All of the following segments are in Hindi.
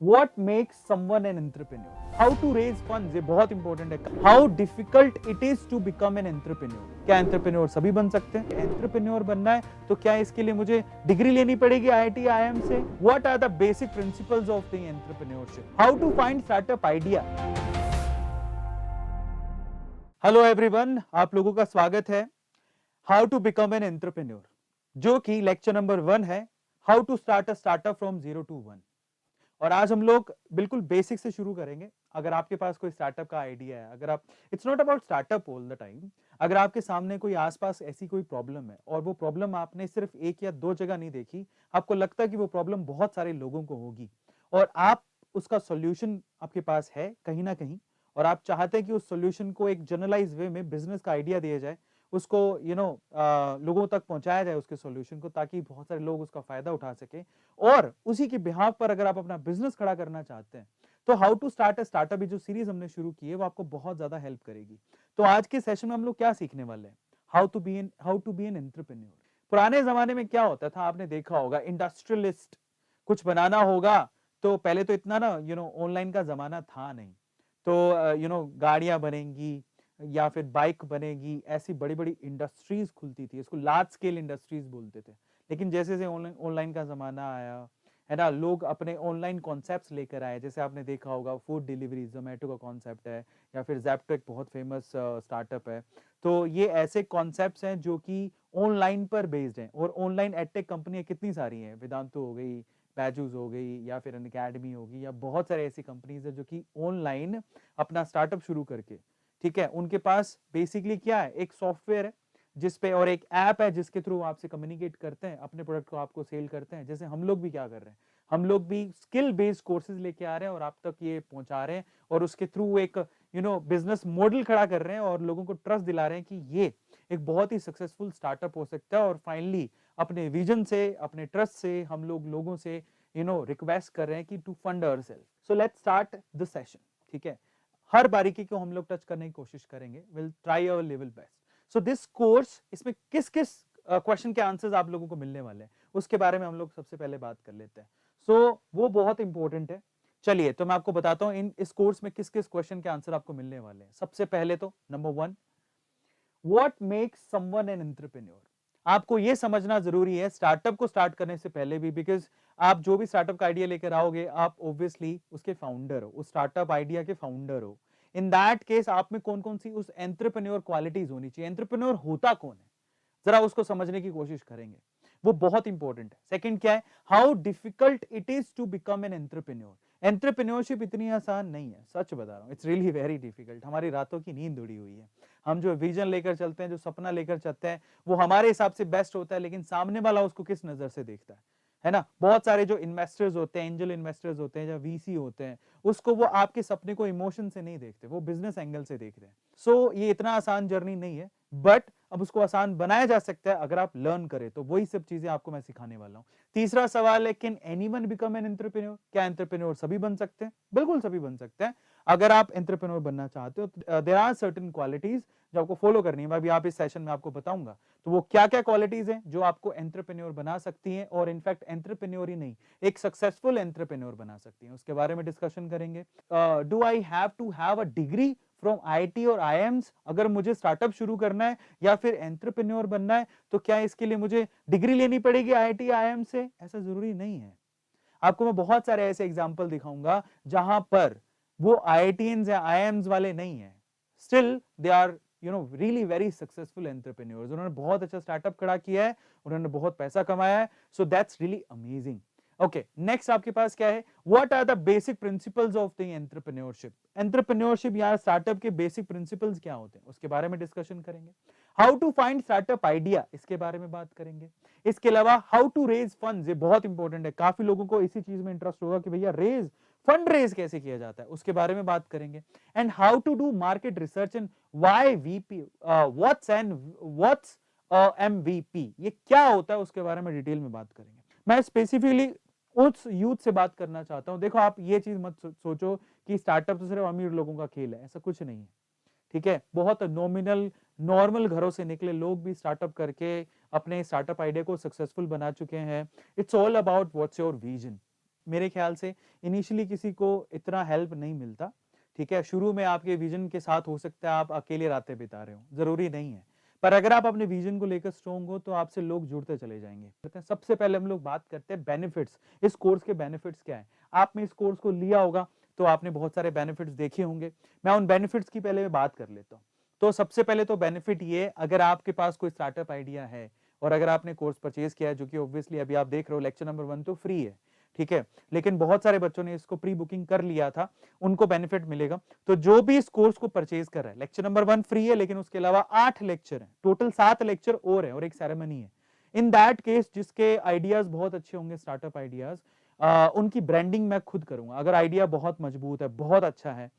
What makes someone an entrepreneur? How to raise funds, ये बहुत इंपॉर्टेंट है. How difficult it is to become an entrepreneur? क्या एंटरप्रेन्योर सभी बन सकते हैं? एंटरप्रेन्योर बनना है तो क्या इसके लिए मुझे डिग्री लेनी पड़ेगी IIT IIM से? What are the basic principles of the entrepreneurship? How to find startup idea? Hello everyone, आप लोगों का स्वागत है how to become an entrepreneur, जो कि लेक्चर नंबर 1 है, how to start a startup from 0 to 1. और आज हम लोग बिल्कुल बेसिक से शुरू करेंगे. अगर आपके पास कोई स्टार्टअप का आइडिया है, अगर आप, it's not about startup all the time, अगर आपके सामने कोई आसपास ऐसी कोई प्रॉब्लम है और वो प्रॉब्लम आपने सिर्फ एक या दो जगह नहीं देखी, आपको लगता है कि वो प्रॉब्लम बहुत सारे लोगों को होगी और आप उसका सॉल्यूशन आपके पास है कहीं ना कहीं, और आप चाहते हैं कि उस सॉल्यूशन को एक जनरलाइज वे में बिजनेस का आइडिया दिया जाए, उसको लोगों तक पहुंचाया जाए उसके सॉल्यूशन को, ताकि बहुत सारे लोग उसका फायदा उठा सके. और उसी के बिहाफ पर अगर आप अपना बिजनेस खड़ा करना चाहते हैं तो how to start a startup, जो सीरीज हमने शुरू की है वो आपको बहुत ज्यादा हेल्प करेगी. तो आज के सेशन में हम लोग क्या सीखने वाले हैं? How to be an entrepreneur. पुराने जमाने में क्या होता था, आपने देखा होगा, इंडस्ट्रियलिस्ट कुछ बनाना होगा तो पहले तो इतना ना ऑनलाइन का जमाना था नहीं, तो गाड़ियां बनेंगी या फिर बाइक बनेगी, ऐसी बड़ी बड़ी इंडस्ट्रीज खुलती थी, इसको लार्ज स्केल इंडस्ट्रीज बोलते थे. लेकिन जैसे जैसे ऑनलाइन का जमाना आया है ना, लोग अपने ऑनलाइन कॉन्सेप्ट्स लेकर आए. जैसे आपने देखा होगा फूड डिलीवरी जोमेटो का कॉन्सेप्ट है, या फिर जैप्टो एक बहुत फेमस स्टार्टअप है. तो ये ऐसे कॉन्सेप्ट्स हैं जो कि ऑनलाइन पर बेस्ड हैं. और ऑनलाइन एडटेक कंपनियां कितनी सारी हैं, वेदांतु हो गई, बैजूस हो गई, या फिर अनअकैडमी होगी, या बहुत सारे ऐसी कंपनीज है जो कि ऑनलाइन अपना स्टार्टअप शुरू करके, ठीक है, उनके पास बेसिकली क्या है, एक सॉफ्टवेयर है जिसपे, और एक ऐप है जिसके थ्रू आपसे कम्युनिकेट करते हैं, अपने प्रोडक्ट को आपको सेल करते हैं. जैसे हम लोग भी क्या कर रहे हैं, हम लोग भी स्किल बेस्ड कोर्सेज लेके आ रहे हैं और आप तक ये पहुंचा रहे हैं, और उसके थ्रू एक बिजनेस मॉडल खड़ा कर रहे हैं और लोगों को ट्रस्ट दिला रहे हैं कि ये एक बहुत ही सक्सेसफुल स्टार्टअप हो सकता है. और फाइनली अपने विजन से, अपने ट्रस्ट से हम लोग लोगों से रिक्वेस्ट कर रहे हैं कि to fund ourselves. So let's start the session. ठीक है, हर बारीकी को हम लोग टच करने की कोशिश करेंगे. Will try our level best. So this course, इसमें किस किस क्वेश्चन के आंसर्स आप लोगों को मिलने वाले हैं उसके बारे में हम लोग सबसे पहले बात कर लेते हैं. सो वो बहुत इंपॉर्टेंट है. चलिए, तो मैं आपको बताता हूं इस कोर्स में किस किस क्वेश्चन के आंसर आपको मिलने वाले हैं. सबसे पहले तो number 1, what makes someone an entrepreneur. आपको यह समझना जरूरी है स्टार्टअप को स्टार्ट करने से पहले भी, बिकॉज आप जो भी स्टार्टअप का आइडिया लेकर आओगे, आप ऑब्वियसली उसके फाउंडर हो, उस स्टार्टअप आइडिया के फाउंडर हो. इन दैट केस आप में कौन कौन सी उस एंटरप्रेन्योर क्वालिटीज होनी चाहिए, एंटरप्रेन्योर होता कौन है, जरा उसको समझने की कोशिश करेंगे, वो बहुत इंपॉर्टेंट है. सेकंड क्या है, how difficult it is to become an entrepreneur. Entrepreneurship इतनी आसान नहीं है, सच बता रहा हूं, इट्स रियली वेरी डिफिकल्ट. हमारी रातों की नींद उड़ी हुई है. हम जो विजन लेकर चलते हैं, जो सपना लेकर चलते हैं, वो हमारे हिसाब से बेस्ट होता है, लेकिन सामने वाला उसको किस नजर से देखता है ना. बहुत सारे जो इन्वेस्टर्स होते हैं, एंजल इन्वेस्टर्स होते हैं, या वीसी होते हैं, उसको वो आपके सपने को इमोशन से नहीं देखते, वो बिजनेस एंगल से देख रहे हैं. सो ये इतना आसान जर्नी नहीं है, बट अब उसको आसान बनाया जा सकता है अगर आप लर्न करें. तो वही सब चीजें आपको मैं सिखाने वाला हूं. तीसरा सवाल है, can anyone become an entrepreneur. क्या एंटरप्रेन्योर सभी बन सकते हैं? बिल्कुल सभी बन सकते हैं. अगर आप एंटरप्रेन्योर बनना चाहते हो, देयर आर सर्टेन क्वालिटीज जो आपको फॉलो करनी है. मैं अभी आप इस सेशन में आपको बताऊंगा तो वो क्या क्या क्वालिटीज हैं जो आपको एंटरप्रेन्योर बना सकती हैं, और इनफैक्ट एंटरप्रेन्योर ही नहीं, एक सक्सेसफुल एंटरप्रेन्योर बना सकती हैं. उसके बारे में डिस्कशन करेंगे. Do I have to have a degree from IIT और आईएम्स अगर मुझे स्टार्टअप शुरू करना है या फिर एंटरप्रेन्योर बनना है, तो क्या इसके लिए मुझे डिग्री लेनी पड़ेगी आईआईटी आईएम से? ऐसा जरूरी नहीं है. आपको मैं बहुत सारे ऐसे एग्जांपल दिखाऊंगा जहां पर वो आईआईटीएंस या आईएम्स वाले नहीं है, still they are really very successful entrepreneurs. उन्होंने बहुत अच्छा स्टार्टअप खड़ा किया है, उन्होंने बहुत पैसा कमाया है. So that's really amazing. Okay, next आपके पास क्या है, what are the basic principles of the entrepreneurship. Entrepreneurship या स्टार्टअप के बेसिक प्रिंसिपल्स क्या होते हैं उसके बारे में डिस्कशन करेंगे. How to find startup idea, इसके बारे में बात करेंगे. इसके अलावा हाउ टू रेज फंड्स, ये बहुत इंपॉर्टेंट है. काफी लोगों को इसी चीज में इंटरेस्ट होगा कि भैया फंड रेज कैसे किया जाता है, उसके बारे में बात करेंगे. And how to do market research and why VP, what's MVP, ये क्या होता है उसके बारे में डिटेल में बात करेंगे. मैं स्पेसिफिकली उस यूथ से बात करना चाहता हूं. देखो, आप ये चीज मत सोचो कि स्टार्टअप तो सिर्फ अमीर लोगों का खेल है, ऐसा कुछ नहीं है. ठीक है, बहुत नॉमिनल नॉर्मल घरों से निकले लोग भी स्टार्टअप करके अपने स्टार्टअप आइडिया को सक्सेसफुल बना चुके हैं. It's all about what's your vision. मेरे ख्याल से इनिशियली किसी को इतना हेल्प नहीं मिलता, ठीक है। शुरू में आपके विजन के साथ हो सकता है आप अकेले रातें बिता रहे हो, जरूरी नहीं है, पर अगर आप अपने विजन को लेकर स्ट्रॉन्ग हो तो आपसे लोग जुड़ते चले जाएंगे। सबसे पहले हम लोग बात करते हैं बेनिफिट्स, इस कोर्स के बेनिफिट्स क्या है। आपने इस कोर्स को लिया होगा तो आपने बहुत सारे बेनिफिट्स देखे होंगे, मैं उन बेनिफिट्स की पहले बात कर लेता हूँ। तो सबसे पहले तो बेनिफिट ये, अगर आपके पास कोई स्टार्टअप आइडिया है और अगर आपने कोर्स परचेज किया है, जो कि ऑब्वियसली अभी आप देख रहे हो लेक्चर नंबर 1 तो फ्री है, ठीक है, लेकिन बहुत सारे बच्चों ने इसको प्री बुकिंग कर लिया था, उनको बेनिफिट मिलेगा। तो जो भी इस कोर्स को परचेज कर रहा है, लेक्चर नंबर 1 फ्री है, लेकिन उसके अलावा 8 लेक्चर है, टोटल 7 लेक्चर और है और एक सेरेमनी है। इन दैट केस जिसके आइडियाज बहुत अच्छे होंगे, स्टार्टअप आइडियाज, उनकी ब्रांडिंग मैं खुद करूंगा। अगर आइडिया बहुत मजबूत है, बहुत अच्छा है,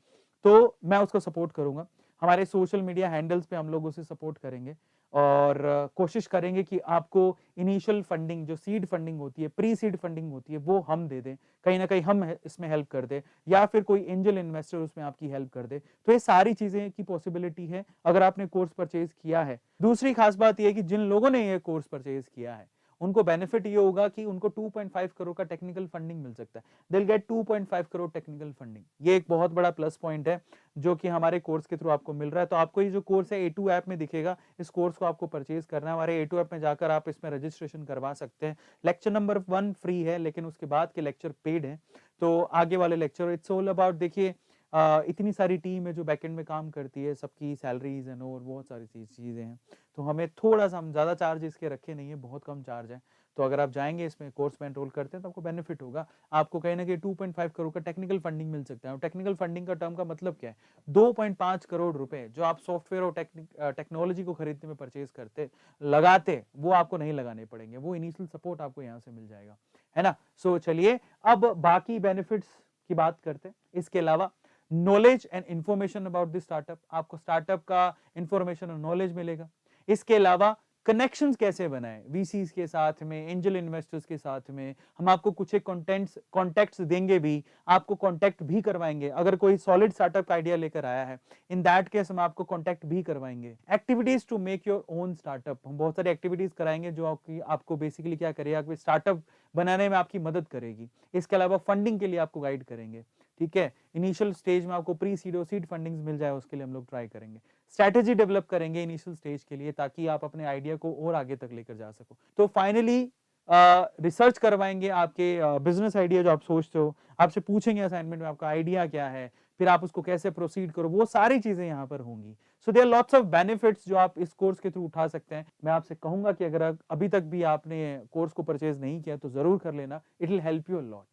तो मैं उसको सपोर्ट करूंगा। हमारे सोशल मीडिया हैंडल्स पे हम लोग उसे सपोर्ट करेंगे और कोशिश करेंगे कि आपको इनिशियल फंडिंग, जो सीड फंडिंग होती है, प्री सीड फंडिंग होती है, वो हम दे दें, कहीं ना कहीं हम इसमें हेल्प कर दे, या फिर कोई एंजल इन्वेस्टर उसमें आपकी हेल्प कर दे। तो ये सारी चीजें की पॉसिबिलिटी है अगर आपने कोर्स परचेज किया है। दूसरी खास बात यह है कि जिन लोगों ने ये कोर्स परचेज किया है उनको बेनिफिट ये होगा कि उनको 2.5 करोड़ का टेक्निकल फंडिंग मिल सकता है। दिल गेट 2.5 करोड़ टेक्निकल फंडिंग। ये एक बहुत बड़ा प्लस पॉइंट है जो कि हमारे कोर्स के थ्रू आपको मिल रहा है। तो आपको ये जो कोर्स है A2 ऐप में दिखेगा, इस कोर्स को आपको परचेज करना है। हमारे A2 ऐप में जाकर आप इसमें रजिस्ट्रेशन करवा सकते हैं। लेक्चर नंबर 1 फ्री है, लेकिन उसके बाद के लेक्चर पेड है। तो आगे वाले लेक्चर इट्स ऑल अबाउट, देखिए इतनी सारी टीम है जो बैकएंड में काम करती है, सबकी सैलरीज एंड और बहुत सारी चीजें हैं, तो हमें थोड़ा सा, हम ज्यादा चार्ज इसके रखे नहीं है, बहुत कम चार्ज है। तो अगर आप जाएंगे इसमें कोर्स में एनरोल करते हैं तो आपको बेनिफिट होगा, आपको कहीं ना कहीं 2.5 करोड़ का टेक्निकल फंडिंग मिल सकता है। और टेक्निकल फंडिंग का टर्म का मतलब क्या है, 2.5 करोड़ रुपए जो आप सॉफ्टवेयर और टेक्नोलॉजी को खरीदने में परचेज करते लगाते, वो आपको नहीं लगाने पड़ेंगे, वो इनिशियल सपोर्ट आपको यहाँ से मिल जाएगा, है ना। सो चलिए अब बाकी बेनिफिट्स की बात करते हैं। इसके अलावा knowledge and information about this startup, आपको स्टार्टअप का इंफॉर्मेशन और नॉलेज मिलेगा। इसके अलावा कनेक्शंस कैसे बनाएं वीसीज के साथ में, एंजल इन्वेस्टर्स के साथ में, हम आपको कुछ एक कॉन्टेक्ट्स देंगे भी, आपको कॉन्टेक्ट भी करवाएंगे। अगर कोई सॉलिड स्टार्टअप आइडिया लेकर आया है, इन दैट केस हम आपको कॉन्टेक्ट भी करवाएंगे। Activities to make your own startup, हम बहुत सारी एक्टिविटीज कराएंगे जो आपको बेसिकली क्या करेगा, स्टार्टअप बनाने में आपकी मदद करेगी। इसके अलावा फंडिंग के लिए आपको गाइड करेंगे, ठीक है। इनिशियल स्टेज में आपको प्री सीड और सीड फंडिंग्स मिल जाए, उसके लिए हम लोग ट्राई करेंगे। स्ट्रैटेजी डेवलप करेंगे इनिशियल स्टेज के लिए, ताकि आप अपने आइडिया को और आगे तक लेकर जा सको। तो फाइनली रिसर्च करवाएंगे आपके बिजनेस आइडिया जो आप सोचते हो, आपसे पूछेंगे असाइनमेंट में आपका आइडिया क्या है, फिर आप उसको कैसे प्रोसीड करो, वो सारी चीजें यहाँ पर होंगी। So there lots of benefits जो आप इस कोर्स के थ्रू उठा सकते हैं। मैं आपसे कहूंगा कि अगर अभी तक भी आपने कोर्स को परचेज नहीं किया तो जरूर कर लेना, it will help you a lot.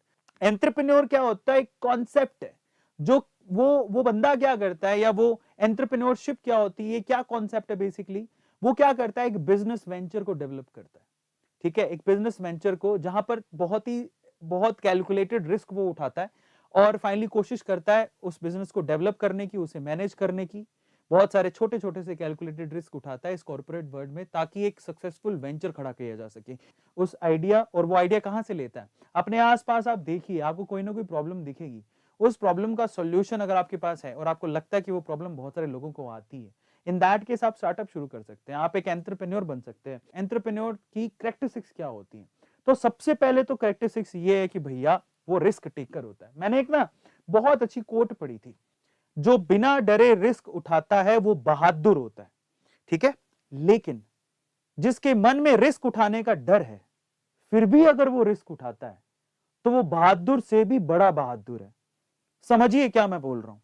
Entrepreneur क्या होता है, एक कॉन्सेप्ट है, जो वो बंदा क्या करता है, या वो एंटरप्रेन्योरशिप क्या होती है, क्या कॉन्सेप्ट है बेसिकली, वो क्या करता है, एक बिजनेस वेंचर को डेवलप करता है, ठीक है। एक बिजनेस वेंचर को जहां पर बहुत कैलकुलेटेड रिस्क वो उठाता है और फाइनली कोशिश करता है उस बिजनेस को डेवलप करने की, उसे मैनेज करने की, बहुत सारे छोटे छोटे से कैलकुलेटेड रिस्क उठाता है इस कॉर्पोरेट वर्ल्ड में, ताकि एक सक्सेसफुल वेंचर खड़ा किया जा सके उस आइडिया। और वो आइडिया कहां से लेता है, अपने आसपास आप देखिए, आपको कोई ना कोई प्रॉब्लम दिखेगी, उस प्रॉब्लम का सॉल्यूशन अगर आपके पास है और आपको लगता है कि वो प्रॉब्लम बहुत सारे लोगों को आती है, इन दैट केस आप स्टार्टअप शुरू कर सकते हैं, आप एक एंटरप्रेन्योर बन सकते हैं। एंटरप्रेन्योर की कैरेक्टरिस्टिक्स क्या होती हैं, तो सबसे पहले तो कैरेक्टरिस्टिक्स ये है कि भैया वो रिस्क टेकर होता है। मैंने एक ना बहुत अच्छी कोट पढ़ी थी, जो बिना डरे रिस्क उठाता है वो बहादुर होता है, ठीक है। लेकिन जिसके मन में रिस्क उठाने का डर है, फिर भी अगर वो रिस्क उठाता है, तो वो बहादुर से भी बड़ा बहादुर है। समझिए क्या मैं बोल रहा हूं,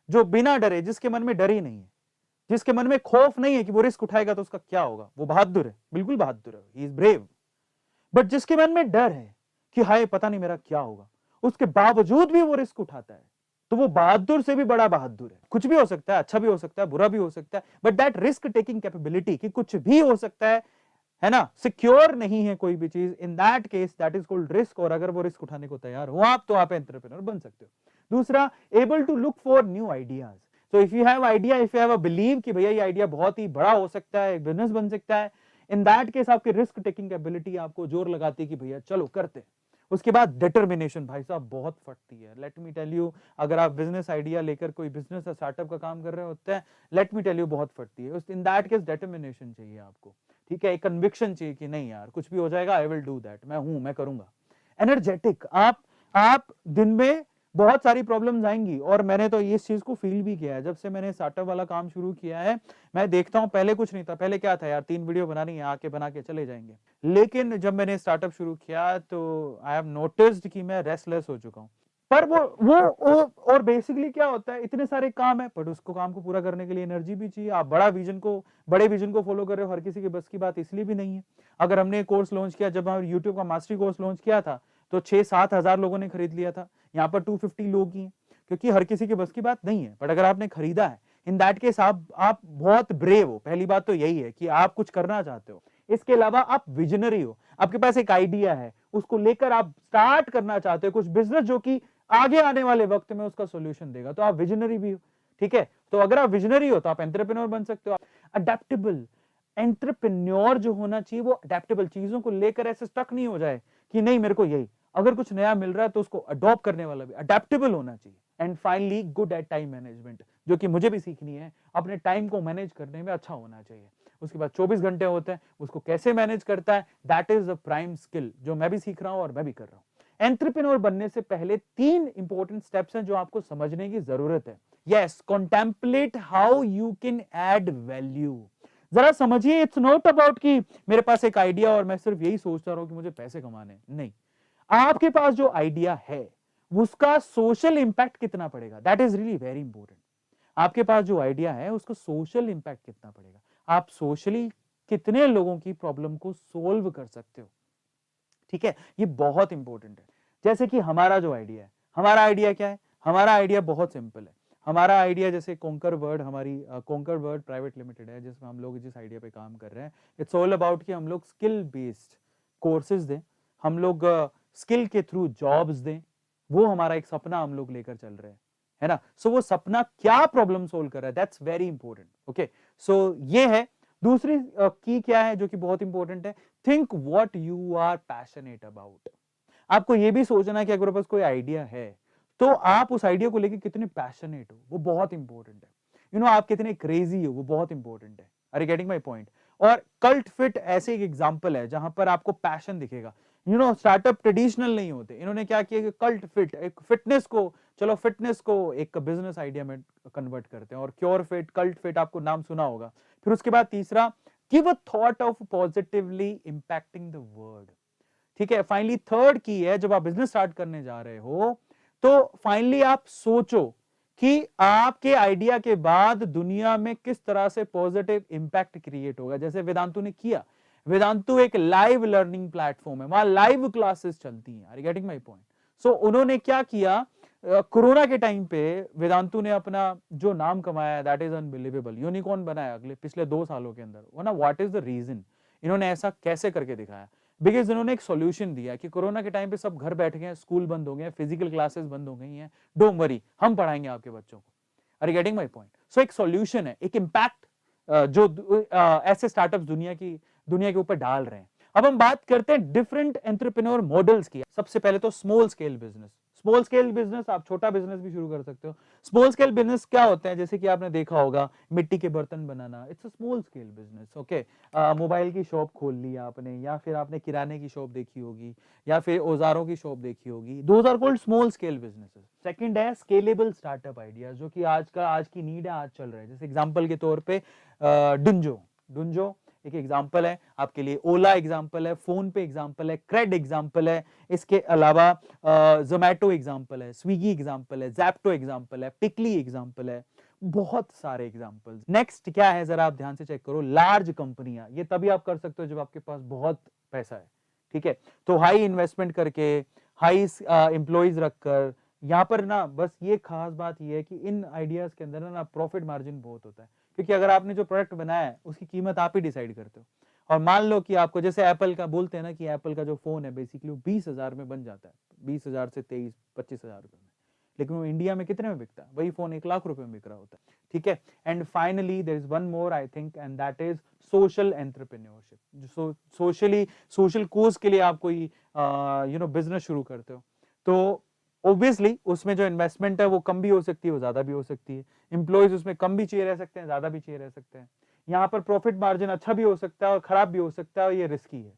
जो बिना डरे, जिसके मन में डर ही नहीं है, जिसके मन में खौफ नहीं है कि वो रिस्क उठाएगा तो उसका क्या होगा, वो बहादुर है, बिल्कुल बहादुर है, ही इज ब्रेव। बट जिसके मन में डर है कि हाय पता नहीं मेरा क्या होगा, उसके बावजूद भी वो रिस्क उठाता है, तो वो बहादुर से भी बड़ा बहादुर है। कुछ भी हो सकता है, अच्छा भी हो सकता है, बुरा भी हो सकता है, but that risk taking capability कि कुछ भी हो सकता है ना, सिक्योर नहीं है कोई भी चीज, in that case that is called risk. और अगर वो रिस्क उठाने को तैयार हो आप, तो आप एंटरप्रेन्योर बन सकते हो। दूसरा, able to look for new ideas. तो if you have idea, if you have a believe कि भैया ये आइडिया बहुत ही बड़ा हो सकता है, एक बिजनेस बन सकता है, इन दैट केस आपकी रिस्क टेकिंग एबिलिटी आपको जोर लगाती है कि भैया चलो करते हैं। उसके बाद डिटर्मिनेशन भाई साहब बहुत फटती है, लेट मी टेल यू। अगर आप बिजनेस आइडिया लेकर कोई बिजनेस या स्टार्टअप का काम कर रहे होते हैं, लेट मी टेल यू बहुत फटती है। इन दैट केस डिटर्मिनेशन चाहिए आपको, ठीक है, एक कन्विक्शन चाहिए कि नहीं यार कुछ भी हो जाएगा, आई विल डू दैट, मैं हूं, मैं करूंगा। एनर्जेटिक, आप आप दिन में बहुत सारी प्रॉब्लम्स आएंगी, और मैंने तो इस चीज को फील भी किया है जब से मैंने स्टार्टअप वाला काम शुरू किया है। मैं देखता हूं पहले कुछ नहीं था, पहले क्या था यार, 3 वीडियो बनानी है, आके बना के चले जाएंगे। लेकिन जब मैंने स्टार्टअप शुरू किया तो आई हैव नोटिस्ड कि मैं रेस्टलेस हो चुका हूं। पर और बेसिकली क्या होता है, इतने सारे काम है, पर उसको काम को पूरा करने के लिए एनर्जी भी चाहिए। आप बड़े विजन को फॉलो कर रहे हो, हर किसी के बस की बात इसलिए भी नहीं है। अगर हमने कोर्स लॉन्च किया, जब हम यूट्यूब का मास्टरी कोर्स लॉन्च किया था, तो 6-7 हजार लोगों ने खरीद लिया था। यहाँ पर 250 लोग ही हैं, क्योंकि हर किसी के बस की बात नहीं है। बट अगर आपने खरीदा है, इन दैट केस आप बहुत ब्रेव हो। पहली बात तो यही है कि आप कुछ करना चाहते हो। इसके अलावा आप विजनरी हो, आपके पास एक आइडिया है, उसको लेकर आप स्टार्ट करना चाहते हो कुछ बिजनेस जो कि आगे आने वाले वक्त में उसका सोल्यूशन देगा, तो आप विजनरी भी हो। ठीक है, तो अगर आप विजनरी हो तो आप एंटरप्रेन्योर बन सकते हो। अडेप्टेबल एंटरप्रेन्योर जो होना चाहिए वो अडेप्टेबल, चीजों को लेकर ऐसे स्टक नहीं हो जाए कि नहीं मेरे को यही, अगर कुछ नया मिल रहा है तो उसको अडॉप्ट करने वाला भी अडेप्टेबल होना चाहिए। And finally good at time management, जो कि मुझे भी सीखनी है, अपने टाइम को मैनेज करने में अच्छा होना चाहिए। उसके बाद 24 घंटे होते हैं, उसको कैसे मैनेज करता है, that is a prime skill जो मैं भी सीख रहा हूं और मैं भी कर रहा हूं। एंटरप्रेन्योर बनने से पहले 3 इंपॉर्टेंट स्टेप्स हैं जो आपको समझने की जरूरत है। Yes, contemplate how you can add value. जरा समझिए, इट्स नॉट अबाउट कि मेरे पास एक आइडिया और मैं सिर्फ यही सोचता रहूं कि मुझे पैसे कमाने, नहीं। आपके पास जो आइडिया है उसका सोशल इंपैक्ट कितना पड़ेगा, that is really very important. आपके पास जो आइडिया है उसका सोशल इंपैक्ट कितना पड़ेगा, आप सोशली कितने लोगों की प्रॉब्लम को सोल्व कर सकते हो। ठीक है, ये बहुत इंपॉर्टेंट है। जैसे कि हमारा जो आइडिया है, हमारा आइडिया क्या है, हमारा आइडिया बहुत सिंपल है। हमारा आइडिया जैसे कोंकर वर्ड, हमारी कोंकर वर्ड प्राइवेट लिमिटेड है, जिसमें हम लोग जिस आइडिया पे काम कर रहे हैं, इट्स ऑल अबाउट कि हम लोग स्किल बेस्ड कोर्सेज दें, हम लोग स्किल के थ्रू जॉब्स दें। वो हमारा एक सपना हम लोग लेकर चल रहे हैं, है ना। सो वो सपना क्या प्रॉब्लम सोल्व कर रहा है, दैट्स वेरी इंपॉर्टेंट। ओके, सो ये है। दूसरी की क्या है जो कि बहुत इंपॉर्टेंट है, think what you are passionate about. आपको ये भी सोचना है कि अगर पास कोई आइडिया है तो आप उस आइडिया को लेकर कितने पैशनेट हो, वो बहुत इंपॉर्टेंट है। आप कितने क्रेजी हो, वो बहुत इंपॉर्टेंट है। Are you getting my point. और कल्ट फिट ऐसे एक एग्जांपल है जहां पर आपको पैशन दिखेगा। स्टार्टअप ट्रेडिशनल नहीं होते, इन्होंने क्या किया कि कल्ट फिट, एक फिटनेस को, चलो फिटनेस को एक बिजनेस आइडिया में कन्वर्ट करते हैं। और क्योर फिट, कल्ट फिट, आपको नाम सुना होगा। फिर उसके बाद तीसरा, give a thought of positively impacting the world. ठीक है, फाइनली थर्ड की है, जब आप बिजनेस स्टार्ट करने जा रहे हो तो फाइनली आप सोचो कि आपके आइडिया के बाद दुनिया में किस तरह से पॉजिटिव इंपैक्ट क्रिएट होगा, जैसे वेदांतु ने किया। वेदांतु एक लाइव लर्निंग प्लेटफॉर्म है, वहां लाइव क्लासेस चलती हैं। Are you getting my point. So उन्होंने क्या किया, कोरोना के टाइम पे वेदांतु ने अपना जो नाम कमाया, दैट इज अनबिलीवेबल, यूनिकॉर्न बनाया पिछले 2 सालों के अंदर। वो ना, व्हाट इज द रीजन, इन्होंने ऐसा कैसे करके दिखाया, बिकॉज इन्होंने एक सॉल्यूशन दिया कि कोरोना के टाइम पे सब घर बैठ गए, स्कूल बंद हो गए, फिजिकल क्लासेस बंद हो गई हैं, डोंट वरी, हम पढ़ाएंगे आपके बच्चों को। Are you getting my point. So एक सॉल्यूशन है, एक इंपैक्ट जो ऐसे स्टार्टअप्स दुनिया के ऊपर डाल रहे हैं। अब हम बात करते हैं डिफरेंट एंटरप्रेन्योर मॉडल्स की। सबसे पहले तो small scale business. Small scale business, आप छोटा बिजनेस भी शुरू कर सकते हो। स्मॉल स्केल बिजनेस क्या होते हैं, जैसे कि आपने देखा होगा मिट्टी के बर्तन बनाना, it's a small scale business. Okay, mobile की शॉप खोल ली आपने, या फिर आपने किराने की शॉप देखी होगी, या फिर औजारों की शॉप देखी होगी, those are called small scale businesses. Second है स्केलेबल स्टार्टअप आइडिया, जो कि आज की नीड है, आज चल रहा है। जैसे एग्जांपल के तौर पे डुंजो एक एग्जांपल है आपके लिए, ओला एग्जांपल है, फोन पे एग्जांपल है, क्रेड एग्जांपल है, इसके अलावा जोमैटो एग्जांपल है, स्विगी एग्जांपल है, जैप्टो एग्जांपल है, पिकली एग्जांपल है, बहुत सारे एग्जांपल्स। नेक्स्ट क्या है, जरा आप ध्यान से चेक करो, लार्ज कंपनियां। ये तभी आप कर सकते हो जब आपके पास बहुत पैसा है। ठीक है, तो हाई इन्वेस्टमेंट करके, हाई एम्प्लॉइज रखकर, यहाँ पर ना बस ये खास बात ये है कि इन आइडियाज के अंदर ना प्रॉफिट मार्जिन बहुत होता है, क्योंकि अगर आपने जो प्रोडक्ट बनाया है उसकी कीमत आप ही डिसाइड करते हो। और मान लो कि आपको, जैसे एप्पल का बोलते हैं ना कि एप्पल का जो फोन है बेसिकली 20,000 में बन जाता है, 20,000 से 23-25,000 रुपए में, लेकिन वो इंडिया में कितने में बिकता है, वही फोन 1 लाख रुपए में बिक रहा होता है। ठीक है, and finally there is one more I think, and that is social entrepreneurship. जो सोशल कोज के लिए आप कोई बिजनेस शुरू करते हो, तो ऑब्वियसली उसमें जो इन्वेस्टमेंट है वो कम भी हो सकती है, वो ज्यादा भी हो सकती है। एम्प्लॉयज उसमें कम भी चाहिए रह सकते हैं, ज्यादा भी चाहिए रह सकते हैं। यहाँ पर प्रॉफिट मार्जिन अच्छा भी हो सकता है और खराब भी हो सकता है, और ये रिस्की है।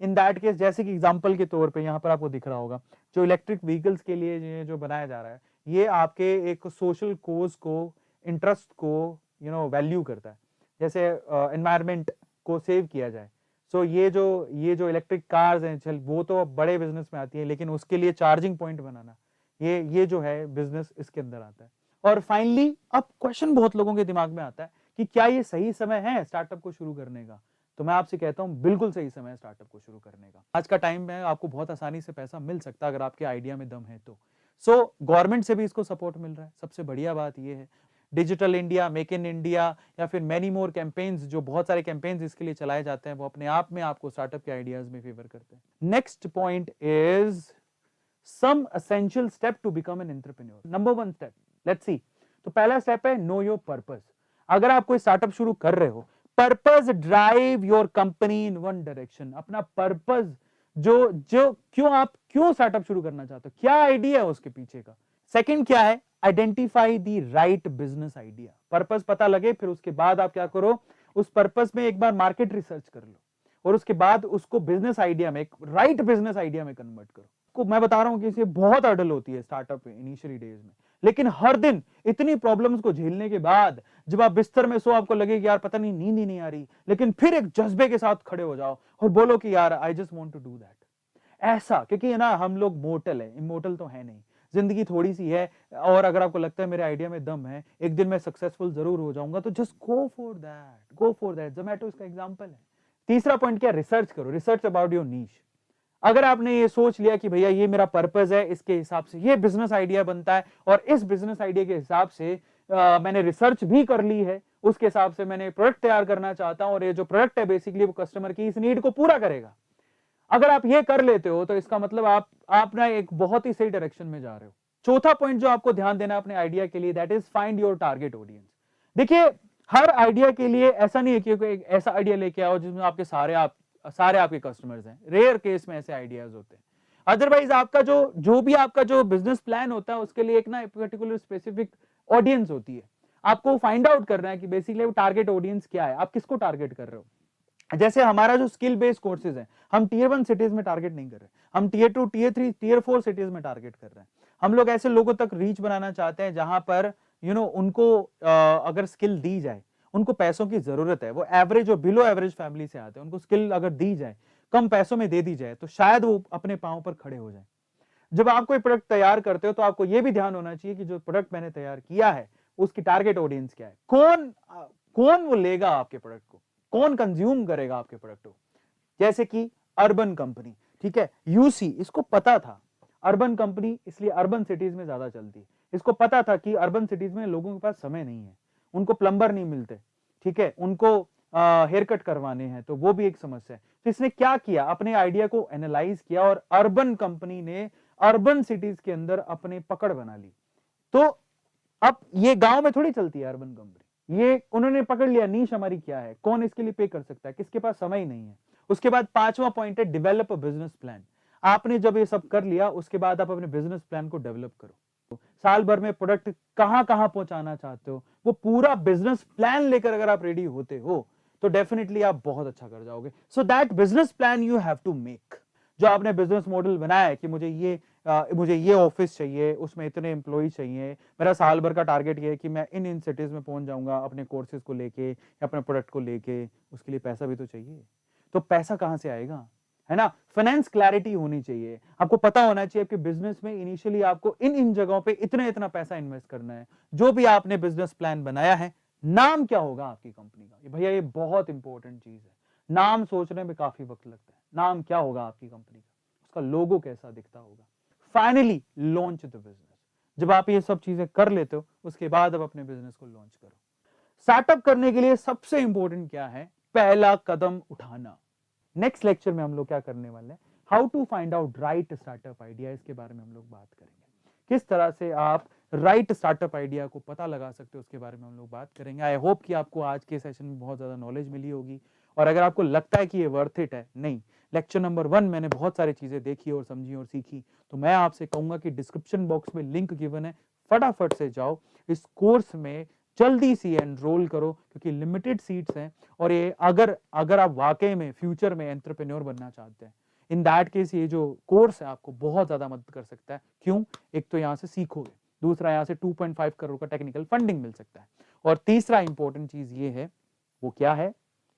इन दैट केस, जैसे कि एग्जांपल के तौर पे यहाँ पर आपको दिख रहा होगा, जो इलेक्ट्रिक व्हीकल्स के लिए जो बनाया जा रहा है, ये आपके एक सोशल कोज को, इंटरेस्ट को वैल्यू करता है, जैसे एनवायरमेंट को सेव किया जाए। सो ये जो इलेक्ट्रिक कार्स हैं, चल वो तो बड़े बिजनेस में आती है, लेकिन उसके लिए चार्जिंग पॉइंट बनाना, ये जो है बिजनेस इसके अंदर आता है। और फाइनली अब क्वेश्चन बहुत लोगों के दिमाग में आता है कि क्या ये सही समय है स्टार्टअप को शुरू करने का? तो मैं आपसे कहता हूं बिल्कुल सही समय है स्टार्टअप को शुरू करने का। आज का टाइम में आपको बहुत आसानी से पैसा मिल सकता है अगर आपके आइडिया में दम है तो। सो गवर्नमेंट से भी इसको सपोर्ट मिल रहा है, सबसे बढ़िया बात ये है। Digital India, make in India या फिर मैनी मोर कैंपेन्स, जो बहुत सारे कैंपेन्स इसके लिए चलाए जाते हैं, वो अपने आप में आपको स्टार्टअप के आइडियाज में फेवर करते हैं। Next point is some essential step to become an entrepreneur. Number 1 step, let's see. तो पहला स्टेप है नो योर पर्पस। अगर आप कोई स्टार्टअप शुरू कर रहे हो, purpose drive your company in one direction. अपना पर्पस, जो क्यों स्टार्टअप शुरू करना चाहते हो, क्या आइडिया है उसके पीछे का। सेकंड क्या है, identify the right business idea. Purpose पता लगे, फिर उसके बाद आप क्या करो, उस पर्पस में एक बार मार्केट रिसर्च कर लो और उसके बाद उसको बिजनेस आइडिया में, एक राइट बिजनेस आइडिया में कन्वर्ट करो। को मैं बता रहा हूं कि इसे बहुत हर्डल होती है स्टार्टअप इनिशियली डेज में, लेकिन हर दिन इतनी प्रॉब्लम्स को झेलने के बाद जब आप बिस्तर में सो, आपको लगे कि यार पता नहीं नींद ही नहीं आ रही, लेकिन फिर एक जज्बे के साथ खड़े हो जाओ और बोलो कि यार I just want to do that. ऐसा, क्योंकि ना हम लोग मोर्टल है, इमोर्टल तो है नहीं, जिंदगी थोड़ी सी है, और अगर आपको लगता है मेरे आइडिया में दम है, एक दिन मैं सक्सेसफुल जरूर हो जाऊंगा, तो just go for that, go for that. Zomato इसका एग्जांपल है। तीसरा पॉइंट क्या, रिसर्च करो, रिसर्च अबाउट योर नीश। अगर आपने ये सोच लिया कि भैया ये मेरा पर्पस है, इसके हिसाब से ये बिजनेस आइडिया बनता है, और इस बिजनेस आइडिया के हिसाब से मैंने रिसर्च भी कर ली है, उसके हिसाब से मैंने प्रोडक्ट तैयार करना चाहता हूं, और ये जो प्रोडक्ट है बेसिकली वो कस्टमर की इस नीड को पूरा करेगा। अगर आप ये कर लेते हो तो इसका मतलब आप ना एक बहुत ही सही डायरेक्शन में जा रहे हो। चौथा पॉइंट जो आपको ध्यान देना है अपने आइडिया के लिए, that is find your target audience. देखिए, हर आइडिया के लिए ऐसा नहीं है कि एक ऐसा आइडिया लेके आओ जिसमें आपके सारे आपके कस्टमर्स हैं। रेयर केस में ऐसे आइडियाज होते हैं। अदरवाइज आपका जो भी आपका जो बिजनेस प्लान होता है, उसके लिए एक ना पर्टिकुलर स्पेसिफिक ऑडियंस होती है। आपको फाइंड आउट करना है कि बेसिकली वो टारगेट ऑडियंस क्या है, आप किसको टारगेट कर रहे हो। जैसे हमारा जो स्किल बेस्ड कोर्सेज है, हम टियर 1 सिटीज में टारगेट नहीं कर रहे, हम टियर 2, टियर 3, टियर 4 सिटीज में टारगेट कर रहे हैं। हम लोग ऐसे लोगों तक रीच बनाना चाहते हैं जहां पर उनको अगर स्किल दी जाए, उनको पैसों की जरूरत है, वो एवरेज और बिलो एवरेज फैमिली से आते हैं, उनको स्किल अगर दी जाए, कम पैसों में दे दी जाए, तो शायद वो अपने पांव पर खड़े हो जाए। जब आप कोई प्रोडक्ट तैयार करते हो तो आपको यह भी ध्यान होना चाहिए कि जो प्रोडक्ट मैंने तैयार किया है उसकी टारगेट ऑडियंस क्या है, कौन वो लेगा आपके प्रोडक्ट को, कौन कंज्यूम करेगा आपके प्रोडक्ट को। जैसे कि अर्बन कंपनी, ठीक है, यूसी, इसको पता था अर्बन कंपनी इसलिए अर्बन सिटीज में ज्यादा चलती है। इसको पता था कि अर्बन सिटीज में लोगों के पास समय नहीं है, उनको प्लम्बर नहीं मिलते, ठीक है, उनको हेयर कट करवाने हैं, तो वो भी एक समस्या है। तो इसने क्या किया, अपने आइडिया को एनालाइज किया और अर्बन कंपनी ने अर्बन सिटीज के अंदर अपने पकड़ बना ली। तो अब ये गांव में थोड़ी चलती है अर्बन कंपनी, ये उन्होंने पकड़ लिया नीश हमारी क्या है, कौन इसके लिए पे कर सकता है, किसके पास समय ही नहीं है। उसके बाद पांचवा पॉइंट है डेवलप अ बिजनेस प्लान। आपने जब ये सब कर लिया, उसके बाद आप अपने बिजनेस प्लान को डेवलप करो। साल भर में प्रोडक्ट कहां कहां पहुंचाना चाहते हो, वो पूरा बिजनेस प्लान लेकर अगर आप रेडी होते हो तो डेफिनेटली आप बहुत अच्छा कर जाओगे। So that business plan you have to make. जो आपने बिजनेस मॉडल बनाया है कि मुझे ये ऑफिस चाहिए, उसमें इतने एम्प्लॉय चाहिए, मेरा साल भर का टारगेट ये है कि मैं इन सिटीज में पहुंच जाऊंगा अपने कोर्सेज को लेके या अपने प्रोडक्ट को लेके, उसके लिए पैसा भी तो चाहिए। तो पैसा कहां से आएगा, है ना। फाइनेंस क्लैरिटी होनी चाहिए, आपको पता होना चाहिए कि बिजनेस में इनिशियली आपको इन जगहों पे इतना पैसा इन्वेस्ट करना है। जो भी आपने बिजनेस प्लान बनाया है, नाम क्या होगा आपकी कंपनी का, भैया ये बहुत इंपॉर्टेंट चीज है। नाम सोचने में काफी वक्त लगता है, नाम क्या होगा आपकी कंपनी का, उसका लोगो कैसा दिखता होगा। Finally launch the business. जब आप ये सब चीजें कर लेते हो, उसके बाद आप अपने बिजनेस को लॉन्च करो। स्टार्टअप करने के लिए सबसे इंपॉर्टेंट क्या है, पहला कदम उठाना। नेक्स्ट लेक्चर में हम लोग क्या करने वाले हैं, how to find out right startup idea, इसके बारे में हम लोग बात करेंगे। किस तरह से आप राइट स्टार्टअप आइडिया को पता लगा सकते हो, उसके बारे में हम लोग बात करेंगे। आई होप कि आपको आज के सेशन में बहुत ज्यादा नॉलेज मिली होगी, और अगर आपको लगता है कि ये वर्थ इट है, नहीं, लेक्चर नंबर 1 मैंने बहुत सारी चीजें देखी और समझी और सीखी, तो मैं आपसे कहूंगा कि डिस्क्रिप्शन बॉक्स में लिंक गिवन है, फटाफट से जाओ, इस कोर्स में जल्दी से एनरोल करो क्योंकि लिमिटेड सीट्स हैं और ये अगर आप वाकई में फ्यूचर में एंटरप्रेन्योर बनना चाहते हैं, इन दैट केस ये जो कोर्स है आपको बहुत ज्यादा मदद कर सकता है। क्यों? एक तो यहाँ से सीखोगे, दूसरा यहाँ से 2.5 करोड़ का टेक्निकल फंडिंग मिल सकता है, और तीसरा इंपॉर्टेंट चीज ये है, वो क्या है,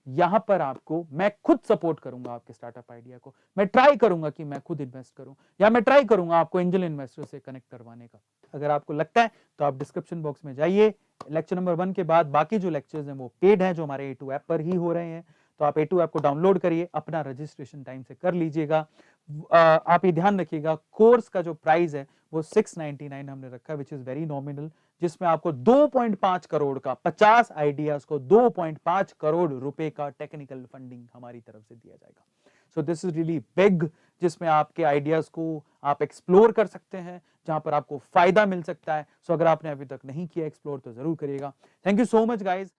यहां पर आपको मैं खुद सपोर्ट करूंगा आपके स्टार्टअप आइडिया को, मैं ट्राई करूंगा कि मैं खुद इन्वेस्ट करूं, या मैं ट्राई करूंगा आपको एंजल इन्वेस्टर से कनेक्ट करवाने का। अगर आपको लगता है तो आप डिस्क्रिप्शन बॉक्स में जाइए, लेक्चर नंबर 1 के बाद बाकी जो लेक्चर्स हैं वो पेड हैं, जो हमारे A2 ऐप पर ही हो रहे हैं, तो आप A2 ऐप को डाउनलोड करिए, अपना रजिस्ट्रेशन टाइम से कर लीजिएगा। आप ये ध्यान रखिएगा, कोर्स का जो प्राइस है वो 699 हमने रखा है, विच इज वेरी नॉमिनल, जिसमें आपको 2.5 करोड़ का 50 आइडियाज को 2.5 करोड़ रुपए का टेक्निकल फंडिंग हमारी तरफ से दिया जाएगा। So this is really big, जिसमें आपके आइडियाज को आप एक्सप्लोर कर सकते हैं, जहां पर आपको फायदा मिल सकता है। सो अगर आपने अभी तक नहीं किया एक्सप्लोर तो जरूर करिएगा। Thank you so much guys.